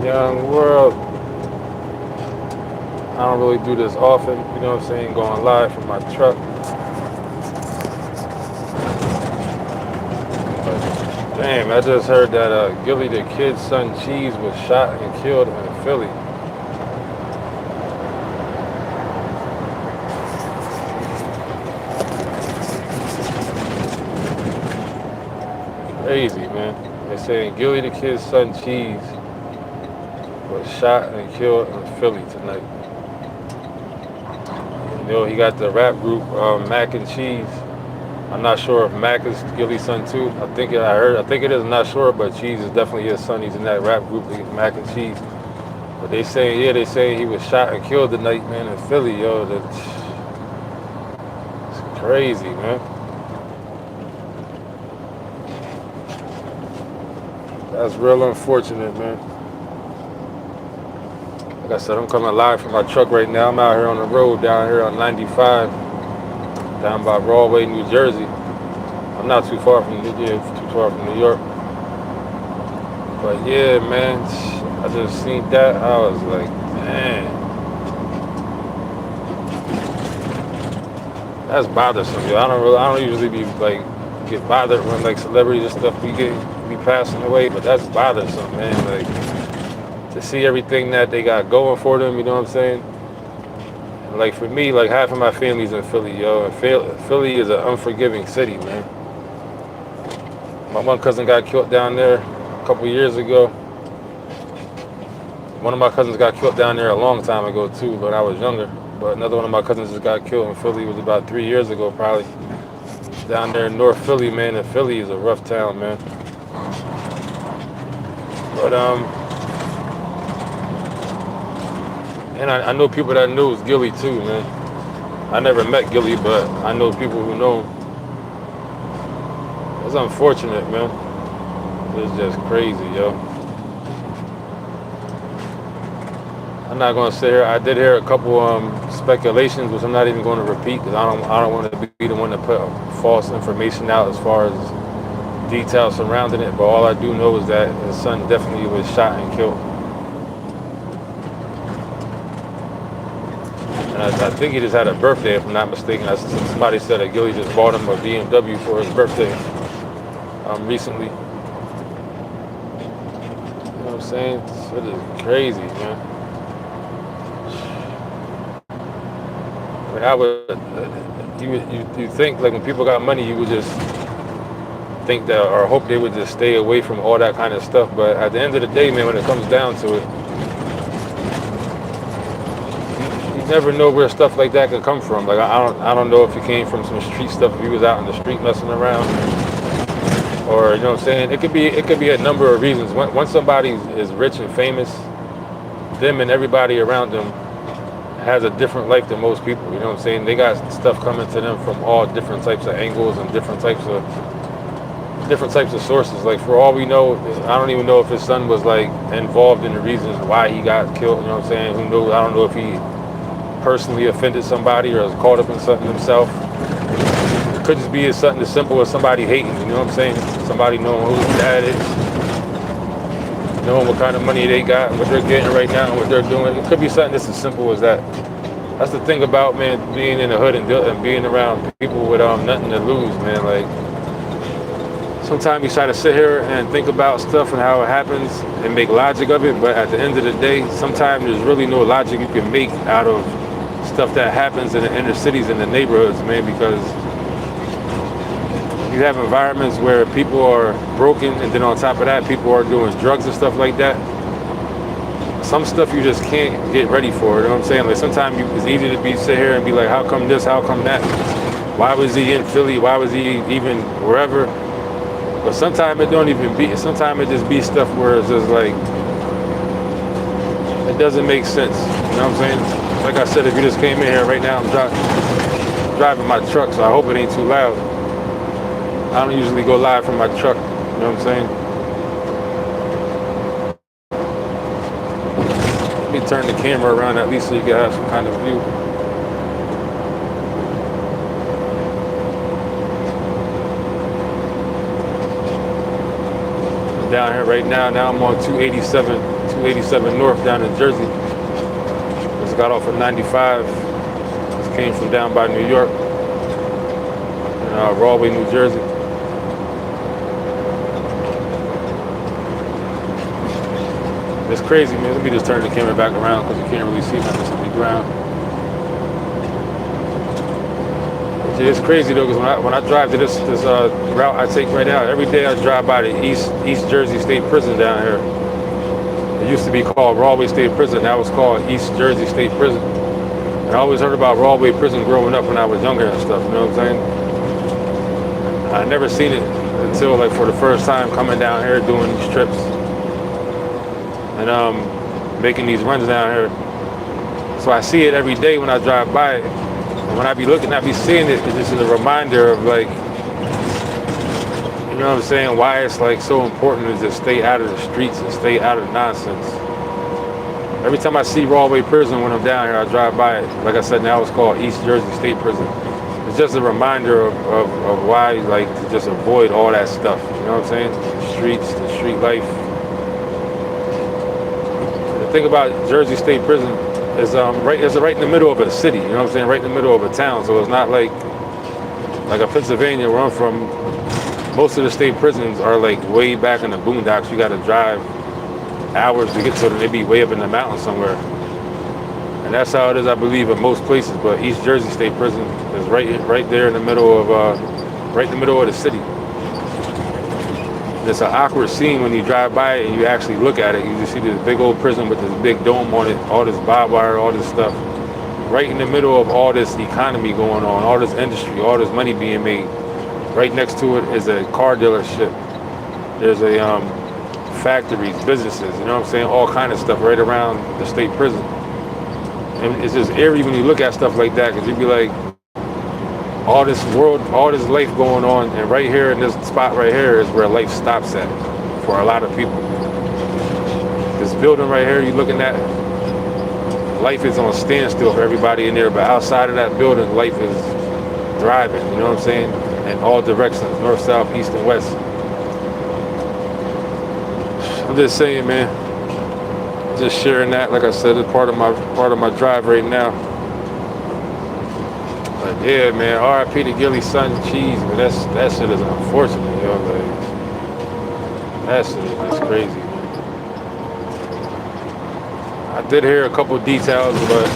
young world. I don't really do this often, you know what I'm saying? Going live from my truck. But damn, I just heard that Gillie the kid's son Cheese was shot and killed in Philly. Crazy, man. They're saying Gillie the kid's son Cheese was shot and killed in Philly tonight. You know, he got the rap group Mac and Cheese. I'm not sure if Mac is Gillie's son too. I think it is. I'm not sure, but Cheese is definitely his son. He's in that rap group, Mac and Cheese. But they saying he was shot and killed tonight, man, in Philly, yo. That's crazy, man. That's real unfortunate, man. Like I said, I'm coming live from my truck right now. I'm out here on the road down here on 95, down by Broadway, New Jersey. I'm not too far from New York. But yeah, man, I just seen that. I was like, man, that's bothersome, yo. I don't usually be like get bothered when like celebrities and stuff be passing away, but that's bothersome, man. Like to see everything that they got going for them, you know what I'm saying? And like for me, like half of my family's in Philly, yo. And Philly is an unforgiving city, man. My one cousin got killed down there a couple years ago. One of my cousins got killed down there a long time ago too, when I was younger. But another one of my cousins just got killed in Philly. It was about 3 years ago, probably. Down there in North Philly, man. And Philly is a rough town, man. But and I know people that knows Gillie too, man. I never met Gillie, but I know people who know him. It's unfortunate, man. It's just crazy, yo. I'm not gonna say here. I did hear a couple speculations, which I'm not even going to repeat because I don't want to be the one to put false information out as far as details surrounding it. But all I do know is that his son definitely was shot and killed. And I think he just had a birthday, if I'm not mistaken. Somebody said that Gillie just bought him a BMW for his birthday recently. You know what I'm saying? It is crazy, man. I mean, you think like when people got money, you would just think that or hope they would just stay away from all that kind of stuff. But at the end of the day, man, when it comes down to it, you never know where stuff like that could come from. Like I don't know if it came from some street stuff. If he was out in the street messing around, or you know what I'm saying. It could be a number of reasons. Once somebody is rich and famous, them and everybody around them has a different life than most people. You know what I'm saying? They got stuff coming to them from all different types of angles and different types of sources. Like for all we know, I don't even know if his son was like involved in the reasons why he got killed. You know what I'm saying? Who knows? I don't know if he personally offended somebody or is caught up in something himself. It could just be something as simple as somebody hating. You know what I'm saying? Somebody knowing who his dad is, knowing what kind of money they got, what they're getting right now, and what they're doing. It could be something that's as simple as that. That's the thing about, man, being in the hood and being around people with nothing to lose, man. Like sometimes you try to sit here and think about stuff and how it happens and make logic of it, but at the end of the day, sometimes there's really no logic you can make out of stuff that happens in the inner cities and the neighborhoods, man, because you have environments where people are broken, and then on top of that, people are doing drugs and stuff like that. Some stuff you just can't get ready for. You know what I'm saying? Like sometimes it's easy to sit here and be like, how come this? How come that? Why was he in Philly? Why was he even wherever? But sometimes it don't even be. Sometimes it just be stuff where it's just like it doesn't make sense. You know what I'm saying? Like I said, if you just came in here right now, I'm driving my truck, so I hope it ain't too loud. I don't usually go live from my truck, you know what I'm saying? Let me turn the camera around at least so you can have some kind of view. I'm down here right now. Now I'm on 287 287 North down in Jersey. Just got off at 95. Just came from down by New York, Rahway, New Jersey. It's crazy, man. Let me just turn the camera back around because you can't really see nothing on the ground. It's crazy though, because when I drive to this route I take right now, every day I drive by the East Jersey State Prison down here. It used to be called Rahway State Prison. Now it's called East Jersey State Prison. And I always heard about Rahway Prison growing up when I was younger and stuff. You know what I'm saying? I never seen it until like for the first time coming down here doing these trips and making these runs down here. So I see it every day when I drive by it. And when I be looking, I be seeing it, it's just a reminder of like, you know what I'm saying, why it's like so important to just stay out of the streets and stay out of nonsense. Every time I see Rahway Prison when I'm down here, I drive by it. Like I said, now it's called East Jersey State Prison. It's just a reminder of why, like, to just avoid all that stuff. You know what I'm saying? The streets, the street life. The thing about Jersey State Prison is it's right in the middle of a city. You know what I'm saying? Right in the middle of a town. So it's not like a Pennsylvania where I'm from. Most of the state prisons are like way back in the boondocks. You got to drive hours to get to them. They be way up in the mountains somewhere. And that's how it is, I believe, in most places. But East Jersey State Prison is right there in the middle of the city. It's an awkward scene when you drive by it and you actually look at it. You just see this big old prison with this big dome on it, all this barbed wire, all this stuff. Right in the middle of all this economy going on, all this industry, all this money being made. Right next to it is a car dealership. There's a factories, businesses, you know what I'm saying? All kind of stuff right around the state prison. And it's just eerie when you look at stuff like that, because you'd be like, all this life going on, and right here in this spot right here is where life stops at for a lot of people. This building right here you're looking at, life is on standstill for everybody in there, but outside of that building, life is thriving, you know what I'm saying? In all directions, north, south, east, and west. I'm just saying, man. Just sharing that, like I said, it's part of my drive right now. But yeah, man, R.I.P. to Gillie's son, Cheese, man. That shit is unfortunate, yo. Like, that shit is just crazy. I did hear a couple details, but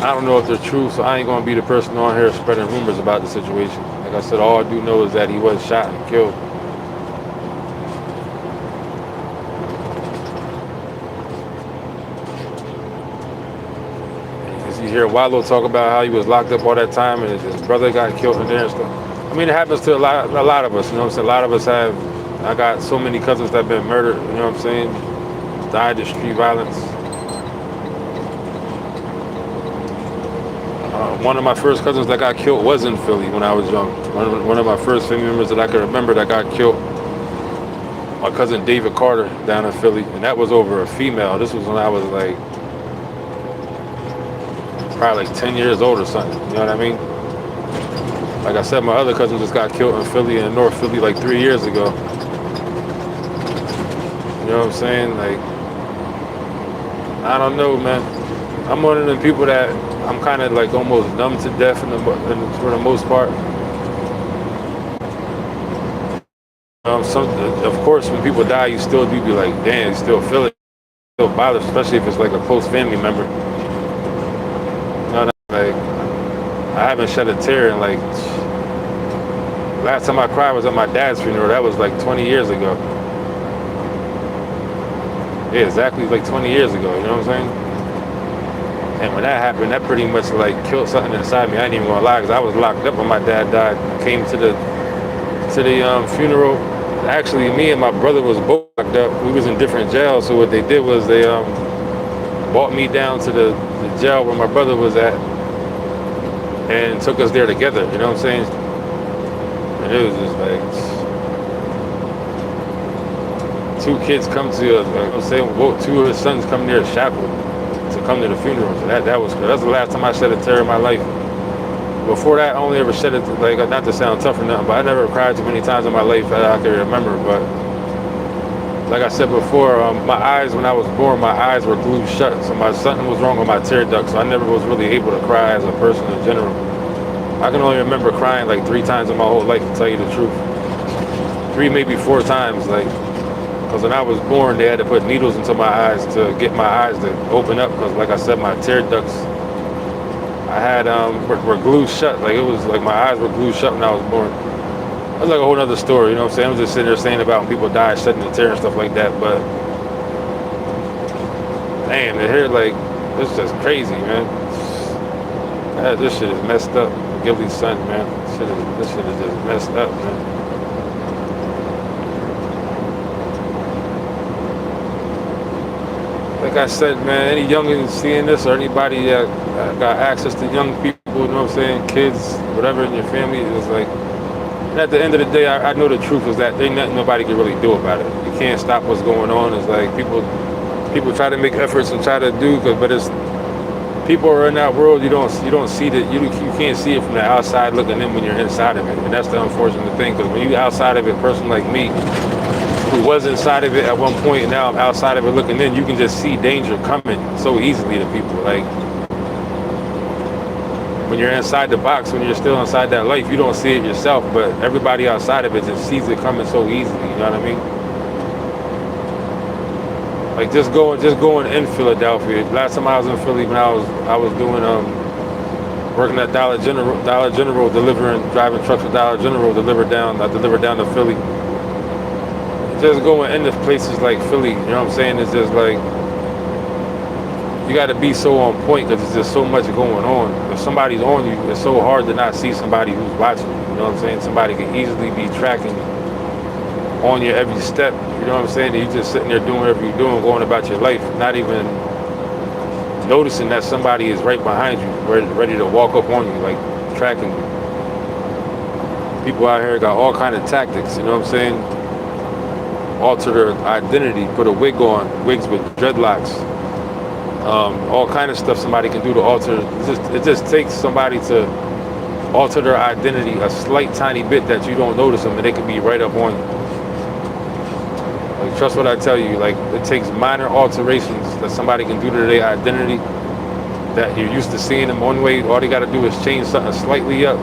I don't know if they're true, so I ain't gonna be the person on here spreading rumors about the situation. Like I said, all I do know is that he was shot and killed. You hear Wallow talk about how he was locked up all that time and his brother got killed in there and stuff. I mean, it happens to a lot of us, you know what I'm saying? A lot of us I got so many cousins that have been murdered, you know what I'm saying? Died of street violence. One of my first cousins that got killed was in Philly when I was young. One of my first family members that I can remember that got killed, my cousin David Carter down in Philly, and that was over a female. This was when I was like, probably like 10 years old or something, you know what I mean? Like I said, my other cousin just got killed in Philly, in North Philly, like 3 years ago. You know what I'm saying? Like, I don't know, man. I'm one of them people that I'm kind of like almost numb to death for the most part. Of course, when people die, you still do be like, damn, you still feel it, still bothered, especially if it's like a close family member. Like, I haven't shed a tear in like, last time I cried was at my dad's funeral. That was like 20 years ago. Yeah, exactly like 20 years ago, you know what I'm saying? And when that happened, that pretty much like killed something inside me. I ain't even gonna lie, because I was locked up when my dad died. Came to the funeral. Actually, me and my brother was both locked up. We was in different jails, so what they did was they brought me down to the jail where my brother was at and took us there together, you know what I'm saying? And it was just like, two kids come to, you know what I'm saying, two of his sons come near Chapel to come to the funeral. So that was good. That's the last time I shed a tear in my life. Before that, I only ever shed it, like, not to sound tough or nothing, but I never cried too many times in my life that I can remember. But like I said before, my eyes, when I was born, my eyes were glued shut. So something was wrong with my tear ducts. So I never was really able to cry as a person in general. I can only remember crying like 3 times in my whole life, to tell you the truth. 3, maybe 4 times, like, because when I was born, they had to put needles into my eyes to get my eyes to open up. Because, like I said, my tear ducts, I had were glued shut. Like, it was like my eyes were glued shut when I was born. That's like a whole other story, you know what I'm saying? I'm just sitting there saying about when people die shedding a tear and stuff like that, but damn, to hear like, it's just crazy, man. This shit is messed up. Gillie's son, man. This shit is just messed up, man. Like I said, man, any youngins seeing this or anybody that got access to young people, you know what I'm saying, kids, whatever in your family, it's like, and at the end of the day, I know the truth is that there's nothing nobody can really do about it. You can't stop what's going on. It's like people try to make efforts and try to do, but it's people are in that world. You don't see that. You can't see it from the outside looking in when you're inside of it, and that's the unfortunate thing. Because when you're outside of it, a person like me, who was inside of it at one point, and now I'm outside of it looking in, you can just see danger coming so easily to people. Like, when you're inside the box, when you're still inside that life, you don't see it yourself, but everybody outside of it just sees it coming so easily, you know what I mean? Like just going in Philadelphia. Last time I was in Philly, when I was doing working at Dollar General, driving trucks for Dollar General, I delivered down to Philly. Just going into places like Philly, you know what I'm saying? It's just like, you got to be so on point because there's just so much going on. If somebody's on you, it's so hard to not see somebody who's watching you. You know what I'm saying? Somebody can easily be tracking on your every step. You know what I'm saying? And you just sitting there doing whatever you're doing, going about your life, not even noticing that somebody is right behind you, ready to walk up on you, like tracking you. People out here got all kind of tactics. You know what I'm saying? Alter their identity, put a wig on, wigs with dreadlocks. All kind of stuff somebody can do to alter. It just takes somebody to alter their identity a slight tiny bit that you don't notice them, and they can be right up on you. Like, trust what I tell you. Like, it takes minor alterations that somebody can do to their identity that you're used to seeing them one way. All they got to do is change something slightly up.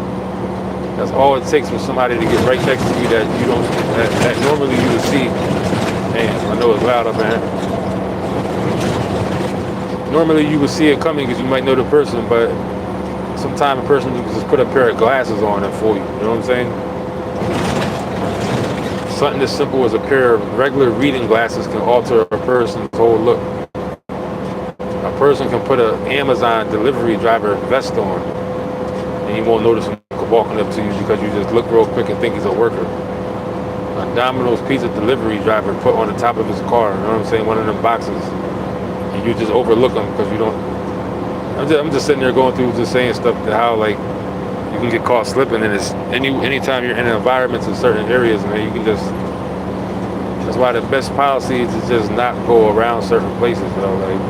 That's all it takes for somebody to get right next to you that you don't that normally you would see. Man, I know it's loud up in here. Normally you would see it coming because you might know the person, but sometimes a person can just put a pair of glasses on and fool you. You know what I'm saying? Something as simple as a pair of regular reading glasses can alter a person's whole look. A person can put an Amazon delivery driver vest on, and you won't notice him walking up to you because you just look real quick and think he's a worker. A Domino's pizza delivery driver put on the top of his car, you know what I'm saying, one of them boxes. You just overlook them because you don't. I'm just sitting there going through, just saying stuff to how like you can get caught slipping, and it's anytime you're in environments in certain areas, man, you can just. That's why the best policy is to just not go around certain places, you know, like.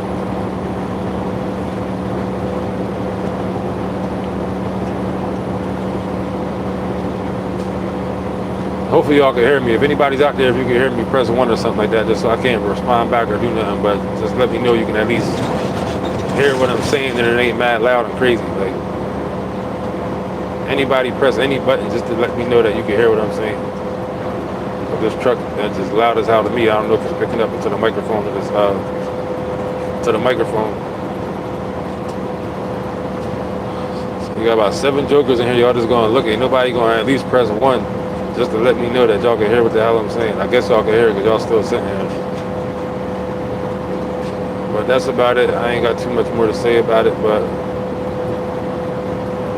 Hopefully y'all can hear me. If anybody's out there, if you can hear me, press 1 or something like that, just so I can't respond back or do nothing, but just let me know you can at least hear what I'm saying and it ain't mad loud and crazy. Like, anybody press any button just to let me know that you can hear what I'm saying. But this truck that's just loud as hell to me. I don't know if it's picking up into the microphone to this to the microphone. So you got about 7 jokers in here. Y'all just gonna look. Ain't nobody gonna at least press 1. Just to let me know that y'all can hear what the hell I'm saying. I guess y'all can hear it because y'all still sitting here. But that's about it. I ain't got too much more to say about it, but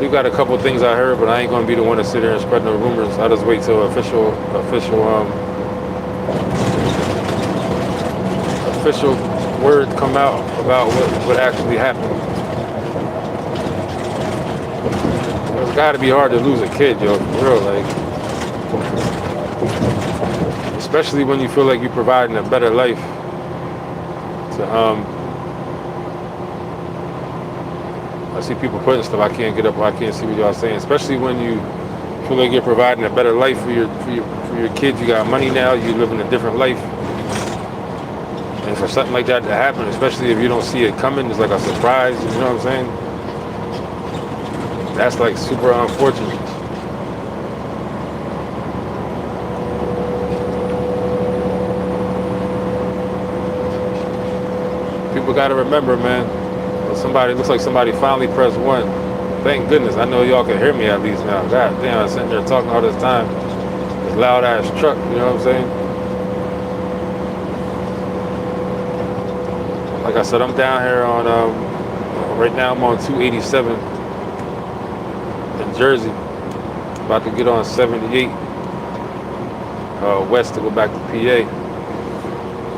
we got a couple things I heard, but I ain't gonna be the one to sit here and spread no rumors. I'll just wait till official word come out about what actually happened. It's gotta be hard to lose a kid, yo, for real, like. Especially when you feel like you're providing a better life to I see people putting stuff, I can't get up, I can't see what y'all saying. Especially when you feel like you're providing a better life for your kids. You got money now, you live in a different life. And for something like that to happen, especially if you don't see it coming, it's like a surprise, you know what I'm saying? That's like super unfortunate. People gotta remember, man. Somebody looks like somebody finally pressed one. Thank goodness. I know y'all can hear me at least now. God damn, I was sitting there talking all this time. This loud ass truck, you know what I'm saying? Like I said, I'm down here on right now I'm on 287 in Jersey. About to get on 78 west to go back to PA.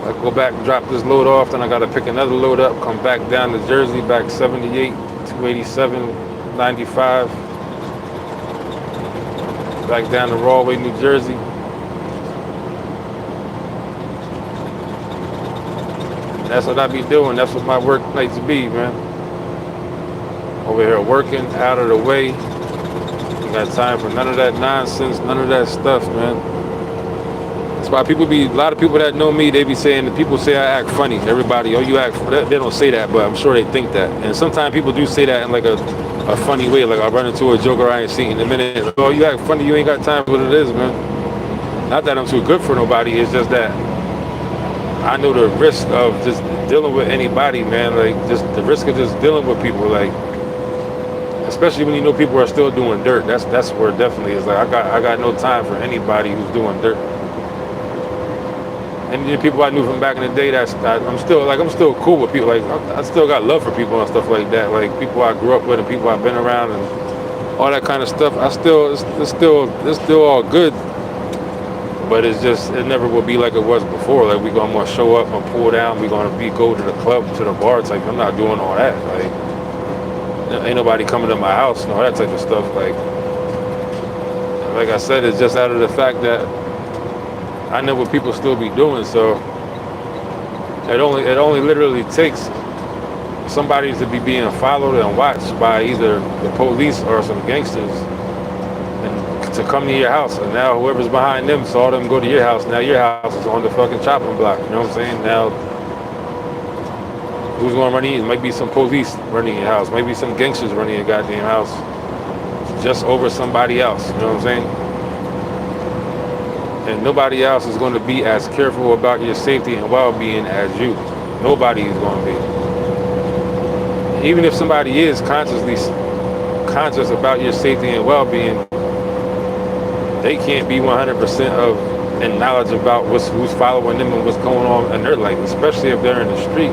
I go back and drop this load off, then I gotta pick another load up, come back down to Jersey, back 78, 287, 95, back down to Rahway, New Jersey. That's what I be doing. That's what my work nights be, man. Over here working, out of the way. You got time for none of that nonsense, none of that stuff, man. That's why a lot of people that know me, they be saying, that people say I act funny. Everybody, oh, you act, they don't say that, but I'm sure they think that. And sometimes people do say that in like a funny way, like I run into a joker I ain't seen in a minute. Like, oh, you act funny, you ain't got time for what it is, man. Not that I'm too good for nobody, it's just that I know the risk of just dealing with anybody, man. Like, just the risk of just dealing with people, like, especially when you know people are still doing dirt. That's where it definitely is. Like, I got no time for anybody who's doing dirt. And the people I knew from back in the day, I'm still cool with people. Like, I still got love for people and stuff like that. Like, people I grew up with and people I've been around and all that kind of stuff. It's still all good. But it never will be like it was before. Like, I'm gonna show up and pull down. We're gonna go to the club, to the bar type. I'm not doing all that. Like, ain't nobody coming to my house and all that type of stuff. Like I said, it's just out of the fact that I know what people still be doing. So it only literally takes somebody to be being followed and watched by either the police or some gangsters to come to your house, and now whoever's behind them saw them go to your house. Now your house is on the fucking chopping block. You know what I'm saying? Now, who's going to run in? It might be some police running your house. Maybe some gangsters running your goddamn house, just over somebody else. You know what I'm saying? And nobody else is going to be as careful about your safety and well-being as you. Nobody is going to be. Even if somebody is conscious about your safety and well-being, they can't be 100% in knowledge about who's following them and what's going on in their life, especially if they're in the street.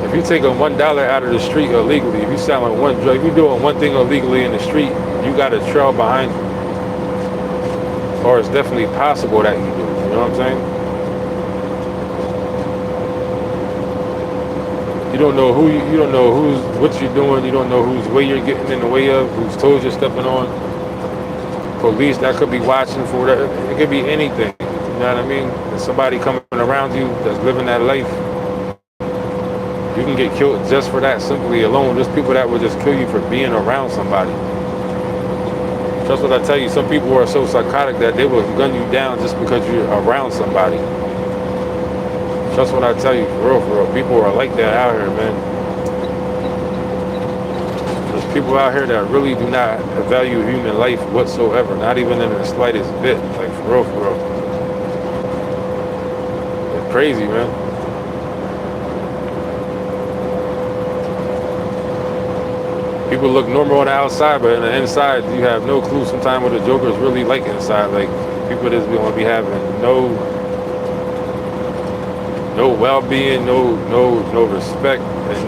If you take $1 out of the street illegally, if you're selling one drug, if you're doing one thing illegally in the street, you got a trail behind you. Or it's definitely possible that you do. You know what I'm saying? You don't know what you're doing. You don't know whose way you're getting in the way of, whose toes you're stepping on. Police that could be watching for that. It could be anything. You know what I mean? There's somebody coming around you that's living that life. You can get killed just for that, simply alone. There's people that will just kill you for being around somebody. That's what I tell you. Some people are so psychotic that they will gun you down just because you're around somebody. That's what I tell you, for real. People are like that out here, man. There's people out here that really do not value human life whatsoever, not even in the slightest bit. Like, for real. It's crazy, man. People look normal on the outside, but on the inside, you have no clue sometimes what the Joker's really like inside. Like, people just going to be having no well-being, no respect, and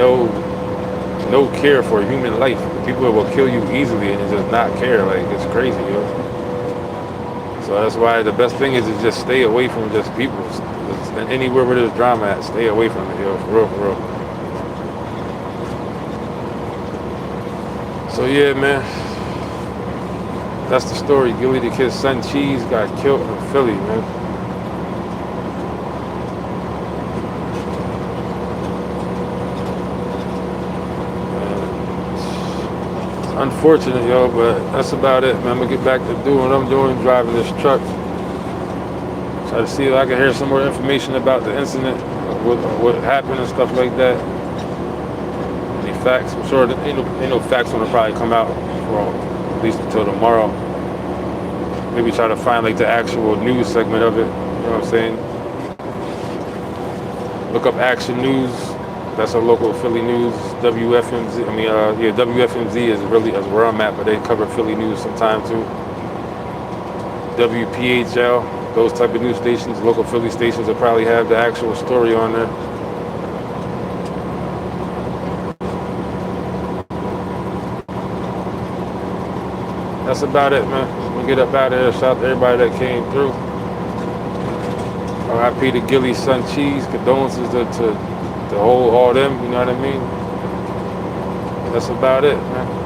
no care for human life. People will kill you easily and just not care. Like, it's crazy, yo. So that's why the best thing is to just stay away from just people. And anywhere where there's drama at, stay away from it, yo. For real. So yeah, man. That's the story. Gillie the kid's son Cheese got killed in Philly, man. Unfortunate, yo, but that's about it, man. I'm gonna get back to doing what I'm doing, driving this truck, Try to see if I can hear some more information about the incident, what happened and stuff like that. Any facts? I'm sure that ain't no facts gonna probably come out for at least until tomorrow. Maybe try to find like the actual news segment of it. You know what I'm saying? Look up Action News. That's a local Philly news. WFMZ. WFMZ is where I'm at, but they cover Philly news sometime too. WPHL, those type of news stations, local Philly stations will probably have the actual story on there. That's about it, man. I'm gonna get up out of here. Shout out to everybody that came through. RIP to Gillie's son Cheese. Condolences to all them, you know what I mean? That's about it, man.